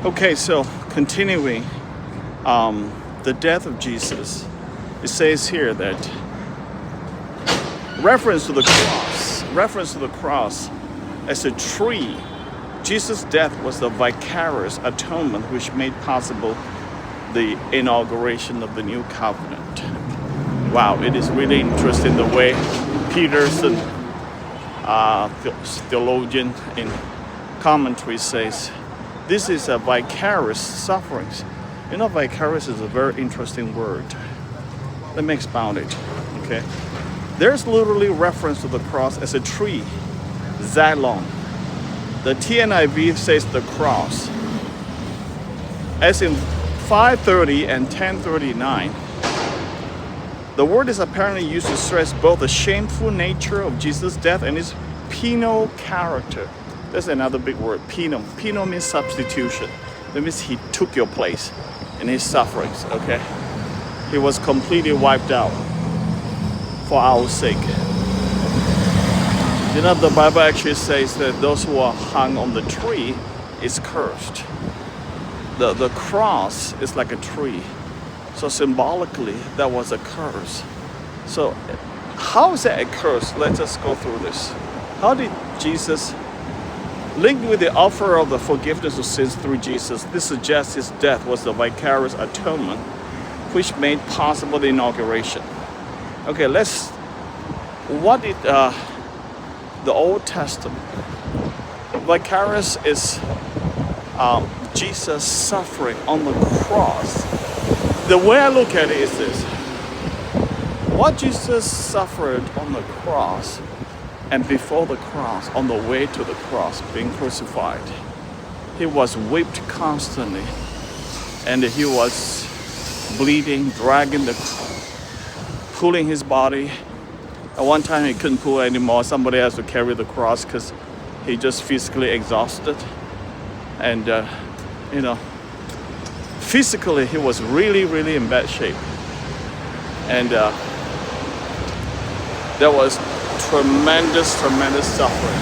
Okay, so continuing the death of Jesus, it says here that reference to the cross as a tree. Jesus' death was the vicarious atonement which made possible the inauguration of the new covenant. Wow, it is really interesting the way Peterson, theologian in commentary, says this is a vicarious sufferings. You know, vicarious is a very interesting word. Let me expound it. Okay, there's literally reference to the cross as a tree, xylon. The TNIV says the cross, as in 530 and 1039. The word is apparently used to stress both the shameful nature of Jesus' death and his penal character. That's another big word, penal. Penal means substitution. That means he took your place in his sufferings, okay? He was completely wiped out for our sake. You know, the Bible actually says that those who are hung on the tree is cursed. The cross is like a tree. So symbolically, that was a curse. So how is that a curse? Let's just go through this. How did Jesus, linked with the offer of the forgiveness of sins through Jesus, this suggests his death was the vicarious atonement which made possible the inauguration. Okay, what did the Old Testament, vicarious is Jesus suffering on the cross. The way I look at it is this: what Jesus suffered on the cross and before the cross, on the way to the cross, being crucified, he was whipped constantly, and he was bleeding, pulling his body. At one time he couldn't pull anymore. Somebody has to carry the cross because he just physically exhausted. And physically he was really, really in bad shape. And there was tremendous suffering.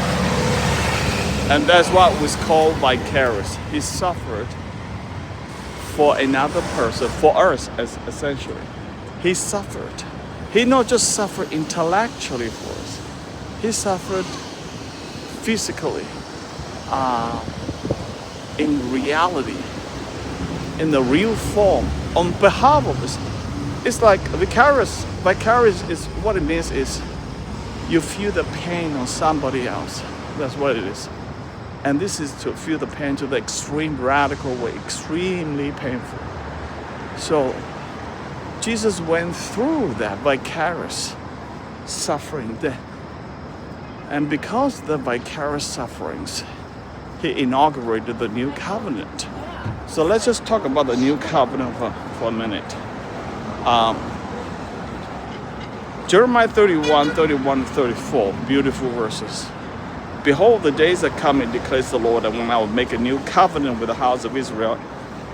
And that's what was called vicarious. He suffered for another person, for us, essentially. He suffered. He not just suffered intellectually for us. He suffered physically, in reality, in the real form, on behalf of us. It's like vicarious. Vicarious is what it means is you feel the pain on somebody else. That's what it is. And this is to feel the pain to the extreme radical way, extremely painful. So Jesus went through that vicarious suffering there. And because of the vicarious sufferings, he inaugurated the new covenant. So let's just talk about the new covenant for a minute. Jeremiah 31, 34, beautiful verses. Behold, the days are coming, declares the Lord, and when I will make a new covenant with the house of Israel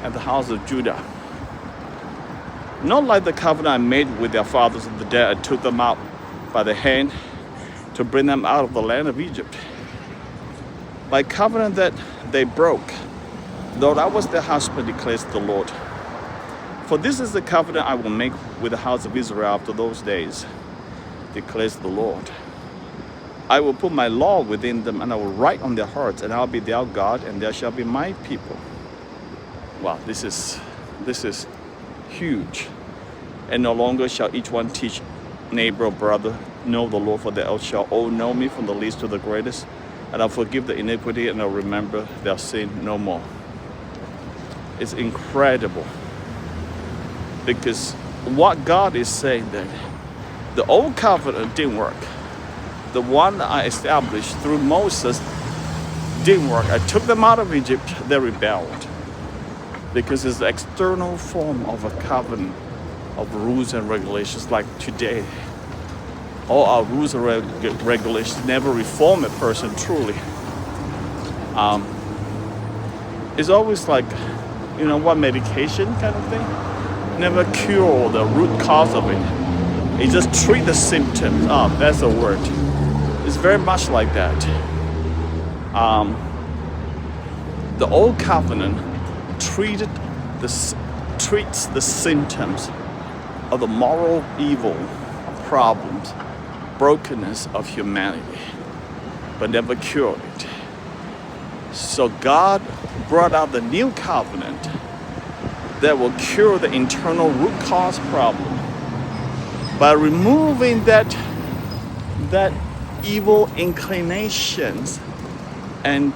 and the house of Judah. Not like the covenant I made with their fathers in the day I took them out by the hand to bring them out of the land of Egypt. My covenant that they broke, though I was their husband, declares the Lord. For this is the covenant I will make with the house of Israel after those days, declares the Lord. I will put my law within them, and I will write on their hearts, and I'll be their God, and they shall be my people. Wow, this is huge. And no longer shall each one teach neighbor or brother, know the Lord, for they all shall all know me, from the least to the greatest, and I'll forgive the iniquity, and I'll remember their sin no more. It's incredible, because what God is saying that the old covenant didn't work. The one I established through Moses didn't work. I took them out of Egypt, they rebelled. Because it's the external form of a covenant of rules and regulations like today. All our rules and regulations never reform a person truly. It's always like, what medication kind of thing? Never cure the root cause of it. It just treat the symptoms. That's a word. It's very much like that. The old covenant treats the symptoms of the moral evil, problems, brokenness of humanity, but never cured it. So God brought out the new covenant that will cure the internal root cause problem by removing that evil inclinations and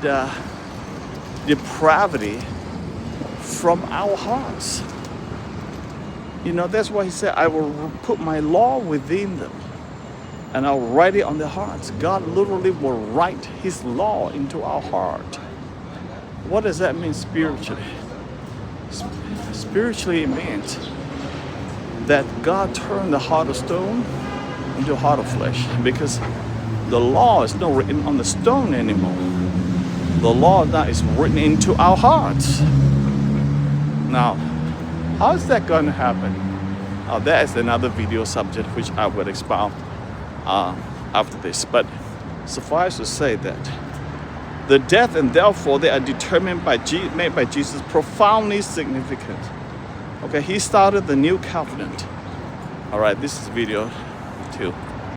depravity from our hearts. You know, that's why he said, I will put my law within them and I'll write it on their hearts. God literally will write his law into our heart. What does that mean spiritually? Spiritually, it means that God turned the heart of stone into a heart of flesh, because the law is not written on the stone anymore. The law now is written into our hearts. Now, how is that going to happen? That is another video subject which I will expound after this. But suffice to say that the death and therefore they are determined by made by Jesus profoundly significant. Okay, he started the new covenant. All right, this is video 2.